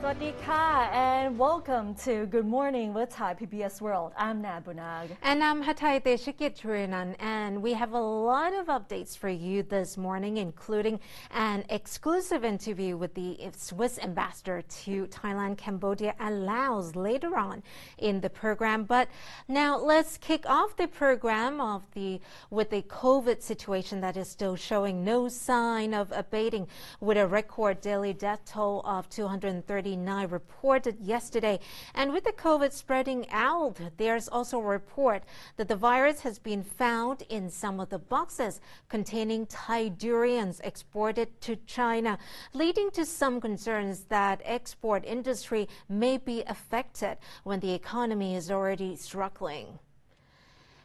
Budliger, and welcome to Good Morning with Thai PBS World. I'm Nabunag. And I'm Artieda, and we have a lot of updates for you this morning, including an exclusive interview with the Swiss ambassador to Thailand, Cambodia, and Laos later on in the program. But now let's kick off the program with the COVID situation that is still showing no sign of abating, with a record daily death toll of 239 reported yesterday. And with the COVID spreading out, there's also a report that the virus has been found in some of the boxes containing Thai durians exported to China, leading to some concerns that export industry may be affected when the economy is already struggling.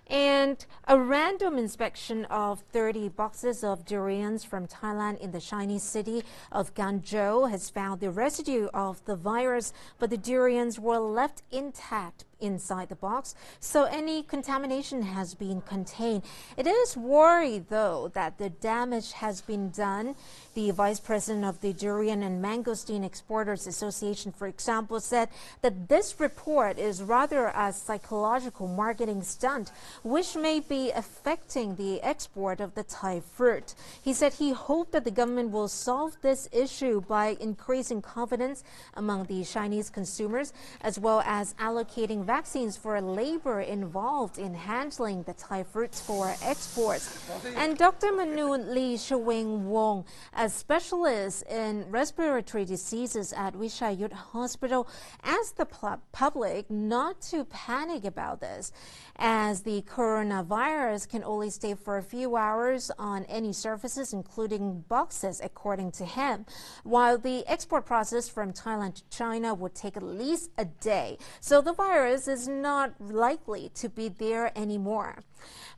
And a random inspection of 30 boxes of durians from Thailand in the Chinese city of Ganzhou has found the residue of the virus, but the durians were left intact inside the box, so any contamination has been contained. It is worried, though, that the damage has been done. The vice president of the Durian and Mangosteen Exporters Association, for example, said that this report is rather a psychological marketing stunt, which may be affecting the export of the Thai fruit. He said he hoped that the government will solve this issue by increasing confidence among the Chinese consumers, as well as allocating vaccines for labor involved in handling the Thai fruits for exports. And Dr. Manu Lee Shawing Wong, a specialist in respiratory diseases at Vishayut Hospital, asked the public not to panic about this, as the coronavirus can only stay for a few hours on any surfaces, including boxes, according to him, while the export process from Thailand to China would take at least a day. So the virus is not likely to be there anymore.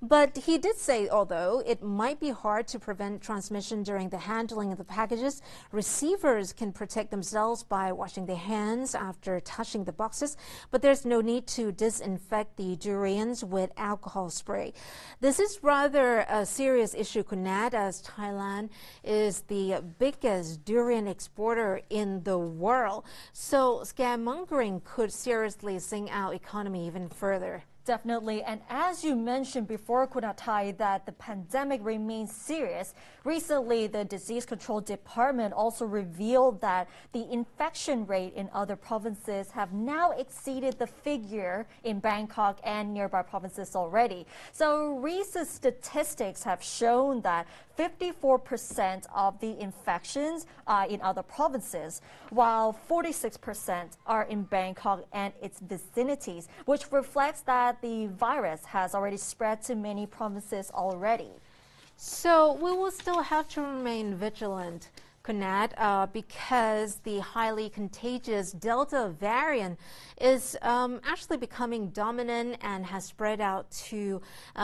But he did say, although it might be hard to prevent transmission during the handling of the packages, receivers can protect themselves by washing their hands after touching the boxes, but there's no need to disinfect the durians with alcohol spray. This is rather a serious issue, Kunad, as Thailand is the biggest durian exporter in the world. So scaremongering could seriously sink our economy even further. Definitely. And as you mentioned before, Kunatai, that the pandemic remains serious. Recently, the Disease Control Department also revealed that the infection rate in other provinces have now exceeded the figure in Bangkok and nearby provinces already. So recent statistics have shown that 54% of the infections are in other provinces, while 46% are in Bangkok and its vicinities, which reflects that the virus has already spread to many provinces already. So we will still have to remain vigilant, Kunad, because the highly contagious Delta variant is actually becoming dominant and has spread out to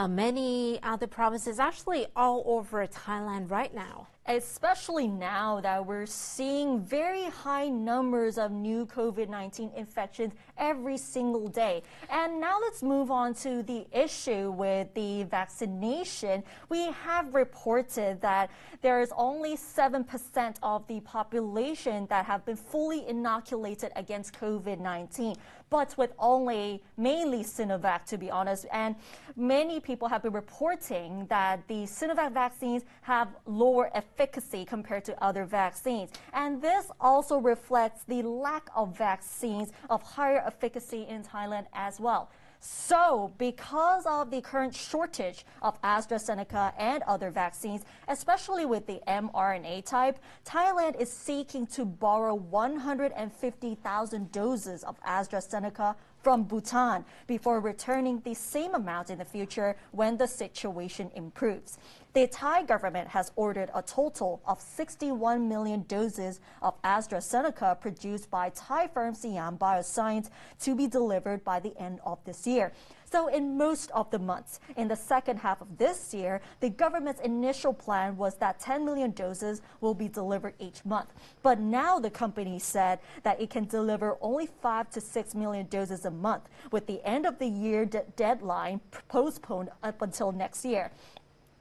many other provinces, actually all over Thailand right now. Especially now that we're seeing very high numbers of new COVID-19 infections every single day. And now let's move on to the issue with the vaccination. We have reported that there is only 7% of the population that have been fully inoculated against COVID-19. But with only mainly Sinovac, to be honest. And many people have been reporting that the Sinovac vaccines have lower efficacy compared to other vaccines. And this also reflects the lack of vaccines of higher efficacy in Thailand as well. So, because of the current shortage of AstraZeneca and other vaccines, especially with the mRNA type, Thailand is seeking to borrow 150,000 doses of AstraZeneca from Bhutan before returning the same amount in the future when the situation improves. The Thai government has ordered a total of 61 million doses of AstraZeneca produced by Thai firm Siam Bioscience to be delivered by the end of this year. So in most of the months, in the second half of this year, the government's initial plan was that 10 million doses will be delivered each month. But now the company said that it can deliver only 5 to 6 million doses a month, with the end of the year deadline postponed up until next year.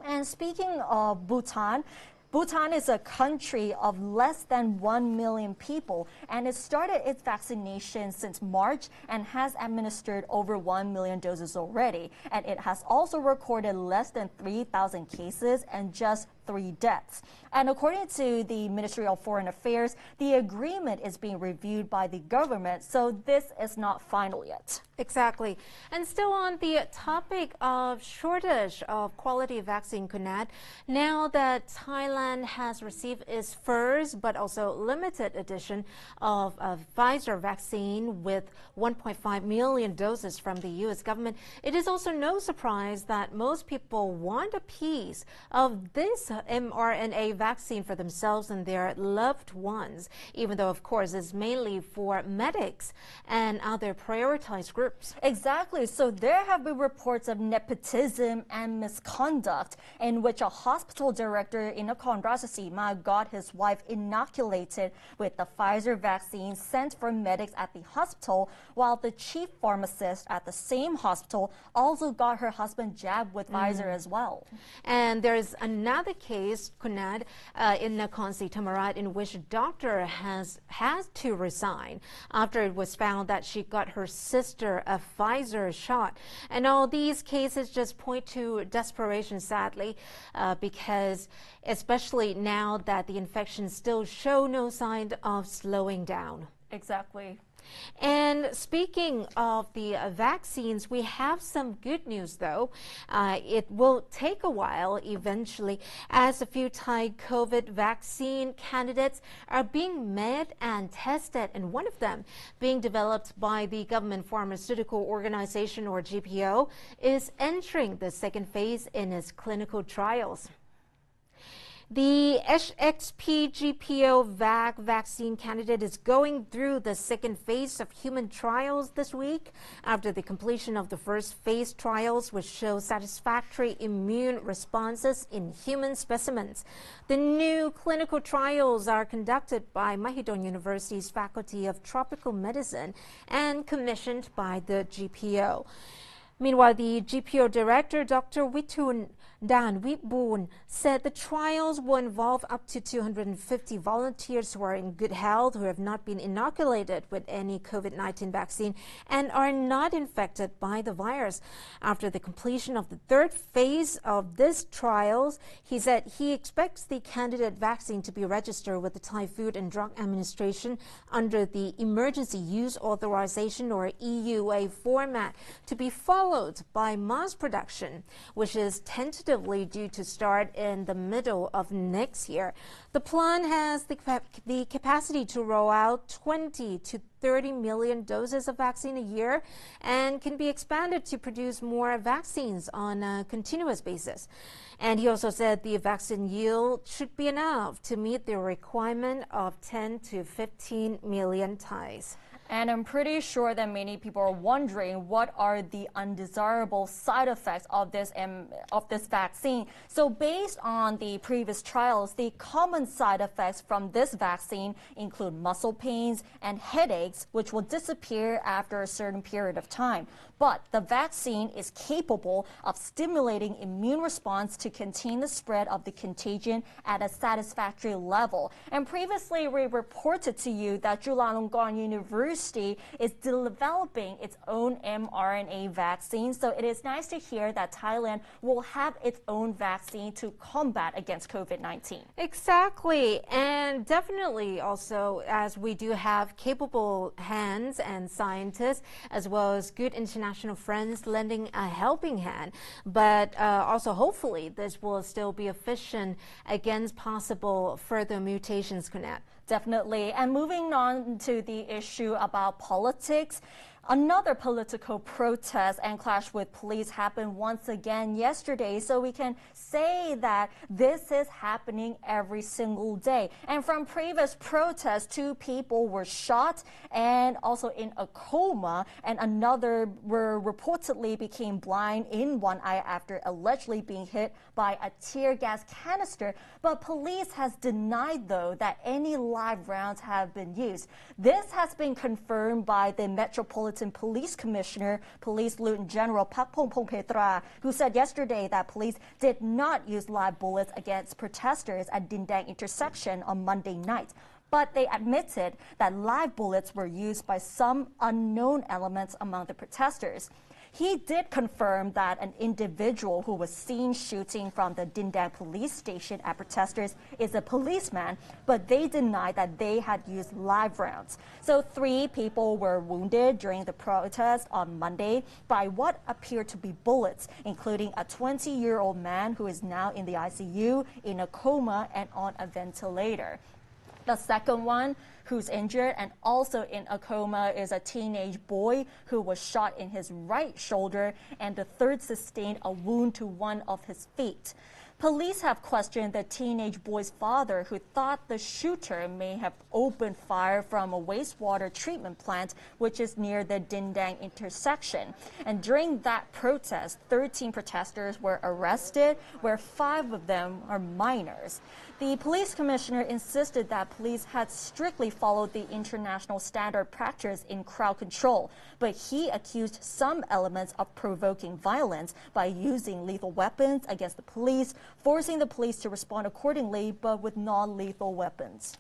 And speaking of Bhutan, Bhutan is a country of less than 1 million people, and it started its vaccination since March and has administered over 1 million doses already. And it has also recorded less than 3,000 cases and just 3 deaths. And according to the Ministry of Foreign Affairs, the agreement is being reviewed by the government, so this is not final yet. Exactly. And still on the topic of shortage of quality vaccine, Kunat, now that Thailand has received its first but also limited edition of Pfizer vaccine with 1.5 million doses from the U.S. government, it is also no surprise that most people want a piece of this mRNA vaccine for themselves and their loved ones, even though, of course, it's mainly for medics and other prioritized groups. Exactly. So there have been reports of nepotism and misconduct in which a hospital director in Nakhon Ratchasima got his wife inoculated with the Pfizer vaccine sent for medics at the hospital, while the chief pharmacist at the same hospital also got her husband jabbed with Pfizer as well. And there's another case, Kunad, in Nakhon Si Thammarat, in which a doctor has to resign after it was found that she got her sister a Pfizer shot. And all these cases just point to desperation, sadly, because especially now that the infections still show no sign of slowing down. Exactly. And speaking of the vaccines, we have some good news, though. It will take a while eventually, as a few Thai COVID vaccine candidates are being made and tested, and one of them, being developed by the Government Pharmaceutical Organization, or GPO, is entering the second phase in its clinical trials. The HXP GPO vaccine candidate is going through the second phase of human trials this week after the completion of the first phase trials, which show satisfactory immune responses in human specimens. The new clinical trials are conducted by Mahidol University's Faculty of Tropical Medicine and commissioned by the GPO. Meanwhile, the GPO director, Dr. Witun Dan Witboon, said the trials will involve up to 250 volunteers who are in good health, who have not been inoculated with any COVID-19 vaccine, and are not infected by the virus. After the completion of the third phase of this trials, he said he expects the candidate vaccine to be registered with the Thai Food and Drug Administration under the Emergency Use Authorization, or EUA format, to be followed by mass production, which is tentatively due to start in the middle of next year. The plan has the capacity to roll out 20 to 30 million doses of vaccine a year and can be expanded to produce more vaccines on a continuous basis. And he also said the vaccine yield should be enough to meet the requirement of 10 to 15 million Thais. And I'm pretty sure that many people are wondering what are the undesirable side effects of this vaccine. So based on the previous trials, the common side effects from this vaccine include muscle pains and headaches, which will disappear after a certain period of time. But the vaccine is capable of stimulating immune response to contain the spread of the contagion at a satisfactory level. And previously, we reported to you that Chulalongkorn University is developing its own mRNA vaccine. So it is nice to hear that Thailand will have its own vaccine to combat against COVID-19. Exactly. And definitely also, as we do have capable hands and scientists, as well as good international friends lending a helping hand. But also, hopefully, this will still be efficient against possible further mutations, Kunat. Definitely. And moving on to the issue about politics, another political protest and clash with police happened once again yesterday. So we can say that this is happening every single day. And from previous protests, 2 people were shot and also in a coma, and another reportedly became blind in one eye after allegedly being hit by a tear gas canister. But police has denied, though, that any live rounds have been used. This has been confirmed by the Metropolitan Metropolitan Police Commissioner, Police Lieutenant General Pakpong Pongpetra, who said yesterday that police did not use live bullets against protesters at Dindang intersection on Monday night. But they admitted that live bullets were used by some unknown elements among the protesters. He did confirm that an individual who was seen shooting from the Dindang police station at protesters is a policeman, but they denied that they had used live rounds. So 3 people were wounded during the protest on Monday by what appeared to be bullets, including a 20-year-old man who is now in the ICU, in a coma, and on a ventilator. The second one who's injured and also in a coma is a teenage boy who was shot in his right shoulder, and the third sustained a wound to one of his feet. Police have questioned the teenage boy's father, who thought the shooter may have opened fire from a wastewater treatment plant, which is near the Dindang intersection. And during that protest, 13 protesters were arrested, where 5 of them are minors. The police commissioner insisted that police had strictly followed the international standard practice in crowd control, but he accused some elements of provoking violence by using lethal weapons against the police, forcing the police to respond accordingly, but with non-lethal weapons.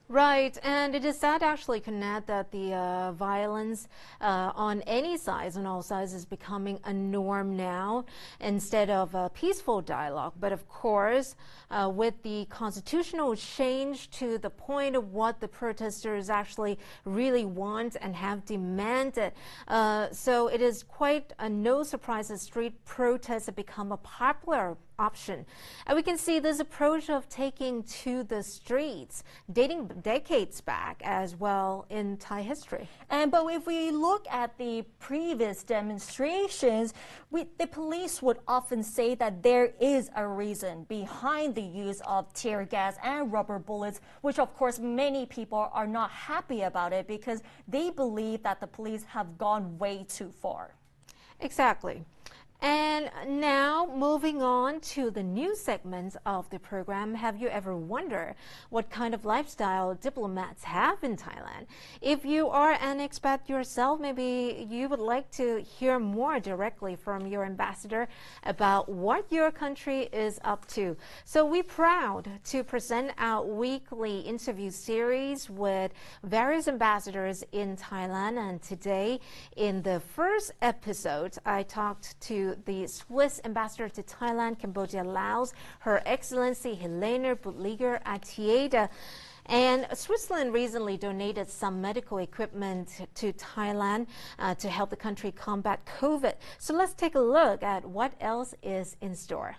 Right, and it is sad actually, Connect, that the violence on any sides, on all sides, is becoming a norm now instead of a peaceful dialogue. But of course, with the constitutional change to the point of what the protesters actually really want and have demanded, so it is quite no surprise that street protests have become a popular option. And we can see this approach of taking to the streets dating decades back as well in Thai history. But if we look at the previous demonstrations, the police would often say that there is a reason behind the use of tear gas and rubber bullets, which of course many people are not happy about it because they believe that the police have gone way too far. Exactly. And now, moving on to the new segments of the program, have you ever wondered what kind of lifestyle diplomats have in Thailand? If you are an expat yourself, maybe you would like to hear more directly from your ambassador about what your country is up to. So we're proud to present our weekly interview series with various ambassadors in Thailand. And today, in the first episode, I talked to the Swiss ambassador to Thailand, Cambodia, Laos, Her Excellency Helene Budliger Artieda. And Switzerland recently donated some medical equipment to Thailand to help the country combat COVID. So let's take a look at what else is in store.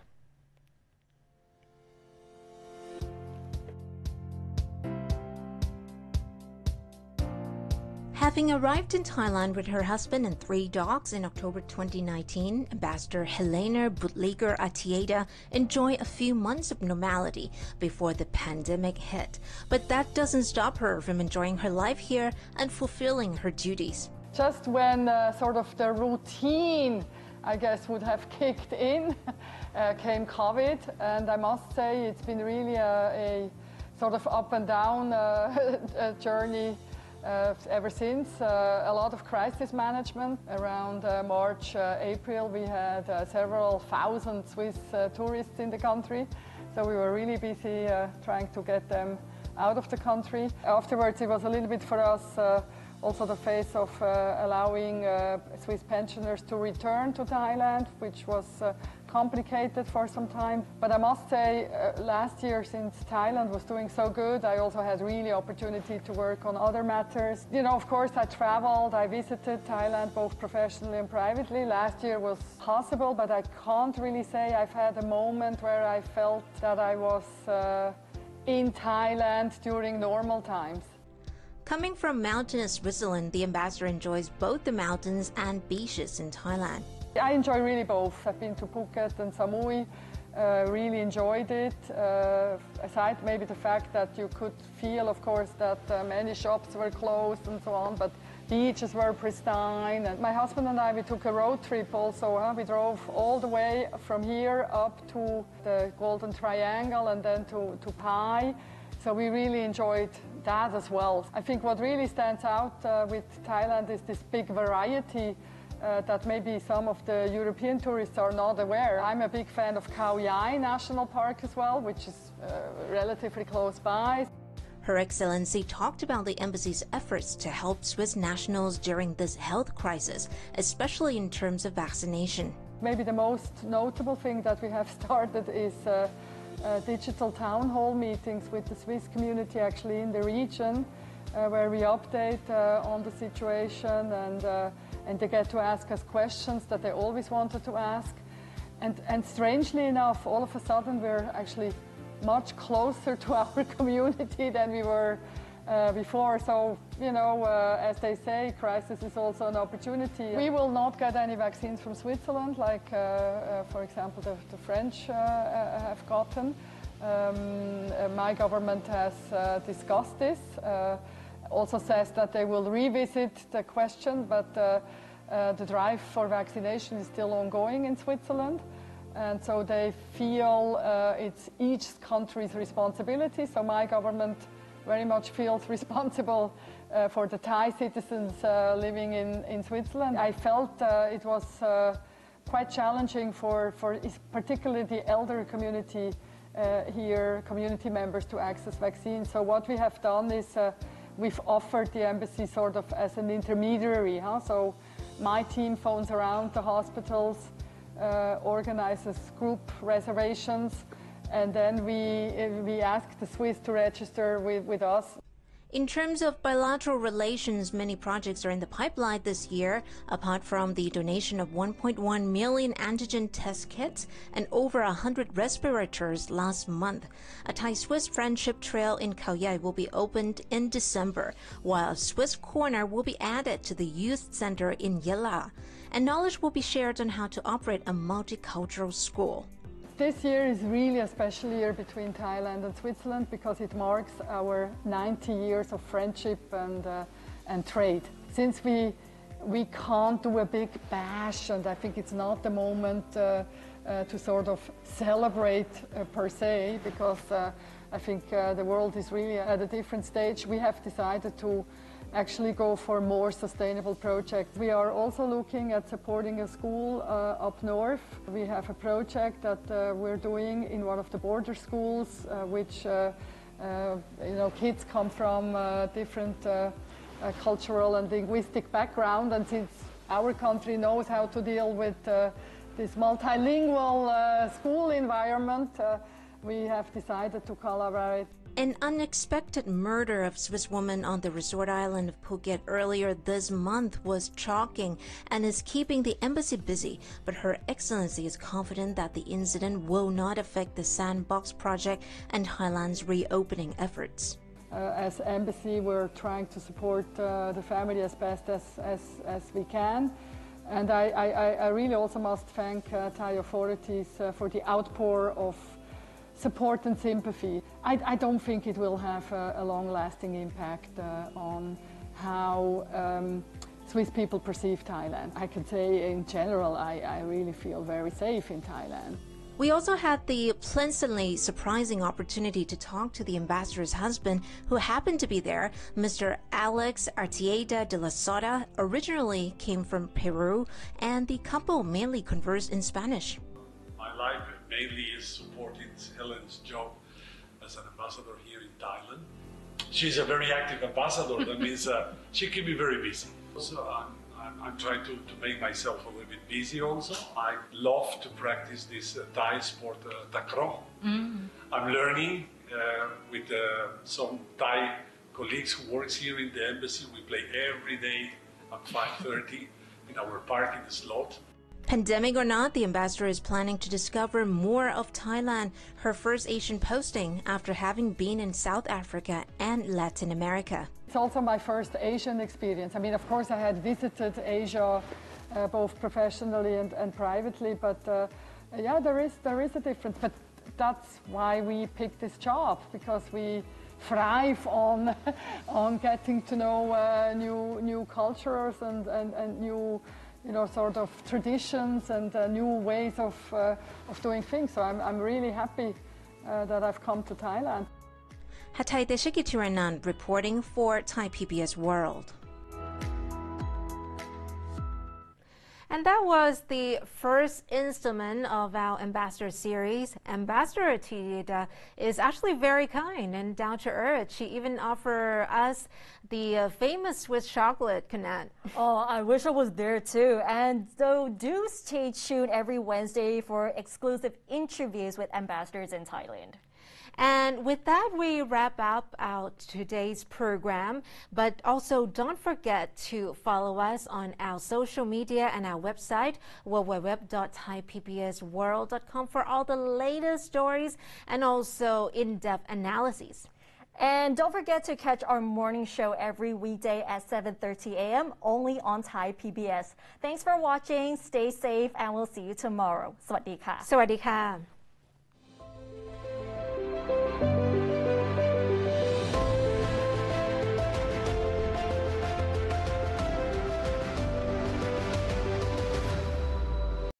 Having arrived in Thailand with her husband and 3 dogs in October 2019, Ambassador Helene Budliger Artieda enjoyed a few months of normality before the pandemic hit. But that doesn't stop her from enjoying her life here and fulfilling her duties. Just when sort of the routine, I guess, would have kicked in, came COVID. And I must say it's been really a sort of up and down journey. Ever since, a lot of crisis management. Around March, April, we had several thousand Swiss tourists in the country. So we were really busy trying to get them out of the country. Afterwards, it was a little bit for us also the phase of allowing Swiss pensioners to return to Thailand, which was complicated for some time. But I must say, last year, since Thailand was doing so good, I also had really opportunity to work on other matters. You know, of course, I traveled, I visited Thailand both professionally and privately. Last year was possible, but I can't really say I've had a moment where I felt that I was in Thailand during normal times. Coming from mountainous Switzerland, the ambassador enjoys both the mountains and beaches in Thailand. I enjoy really both. I've been to Phuket and Samui, really enjoyed it. Aside maybe the fact that you could feel, of course, that many shops were closed and so on, but beaches were pristine. And my husband and I, we took a road trip also. We drove all the way from here up to the Golden Triangle and then to Pai. So we really enjoyed that as well. I think what really stands out with Thailand is this big variety that maybe some of the European tourists are not aware. I'm a big fan of Khao Yai National Park as well, which is relatively close by. Her Excellency talked about the embassy's efforts to help Swiss nationals during this health crisis, especially in terms of vaccination. Maybe the most notable thing that we have started is digital town hall meetings with the Swiss community actually in the region, where we update on the situation and they get to ask us questions that they always wanted to ask. And strangely enough, all of a sudden we're actually much closer to our community than we were before. So, you know, as they say, crisis is also an opportunity. We will not get any vaccines from Switzerland, like, for example, the French have gotten. My government has discussed this, also says that they will revisit the question, but the drive for vaccination is still ongoing in Switzerland. And so they feel it's each country's responsibility. So my government very much feels responsible for the Thai citizens living in Switzerland. I felt it was quite challenging for particularly the elder community here, community members, to access vaccines. So what we have done is we've offered the embassy sort of as an intermediary. So my team phones around the hospitals, organizes group reservations, and then we ask the Swiss to register with us. In terms of bilateral relations, many projects are in the pipeline this year, apart from the donation of 1.1 million antigen test kits and over 100 respirators last month. A Thai-Swiss friendship trail in Khao Yai will be opened in December, while a Swiss corner will be added to the youth center in Yela. And knowledge will be shared on how to operate a multicultural school. This year is really a special year between Thailand and Switzerland because it marks our 90 years of friendship and trade. Since we can't do a big bash, and I think it's not the moment to sort of celebrate per se, because I think the world is really at a different stage, we have decided to actually go for more sustainable projects. We are also looking at supporting a school up north. We have a project that we're doing in one of the border schools, which you know, kids come from different cultural and linguistic background, and since our country knows how to deal with this multilingual school environment, we have decided to collaborate. An unexpected murder of Swiss woman on the resort island of Phuket earlier this month was shocking and is keeping the embassy busy, but Her Excellency is confident that the incident will not affect the sandbox project and Thailand's reopening efforts. As embassy, we're trying to support the family as best as we can. And I really also must thank Thai authorities for the outpour of support and sympathy. I don't think it will have a long-lasting impact on how Swiss people perceive Thailand. I can say in general, I really feel very safe in Thailand. We also had the pleasantly surprising opportunity to talk to the ambassador's husband, who happened to be there. Mr. Alex Artieda de la Sota originally came from Peru, and the couple mainly conversed in Spanish. My life mainly is supporting Helene's job as an ambassador here in Thailand. She's a very active ambassador. That means she keeps me very busy. So I'm trying to make myself a little bit busy also. I love to practice this Thai sport, takraw. I'm learning with some Thai colleagues who works here in the embassy. We play every day at 5:30 in our parking slot. Pandemic or not, the ambassador is planning to discover more of Thailand, her first Asian posting after having been in South Africa and Latin America. It's also my first Asian experience. I mean, of course, I had visited Asia both professionally and privately, but yeah, there is a difference. But that's why we picked this job, because we thrive on getting to know new cultures and new, you know, sort of traditions and new ways of doing things. So I'm really happy that I've come to Thailand. Hatay Deshikitiranan reporting for Thai PBS World. And that was the first installment of our Ambassador series. Ambassador Artieda is actually very kind and down to earth. She even offered us the famous Swiss chocolate, Kanat. Oh, I wish I was there too. And so do stay tuned every Wednesday for exclusive interviews with ambassadors in Thailand. And with that, we wrap up our today's program. But also don't forget to follow us on our social media and our website, www.thaipbsworld.com, for all the latest stories and also in-depth analyses. And don't forget to catch our morning show every weekday at 7:30 a.m. only on Thai PBS. Thanks for watching. Stay safe, and we'll see you tomorrow. สวัสดีค่ะ สวัสดีค่ะ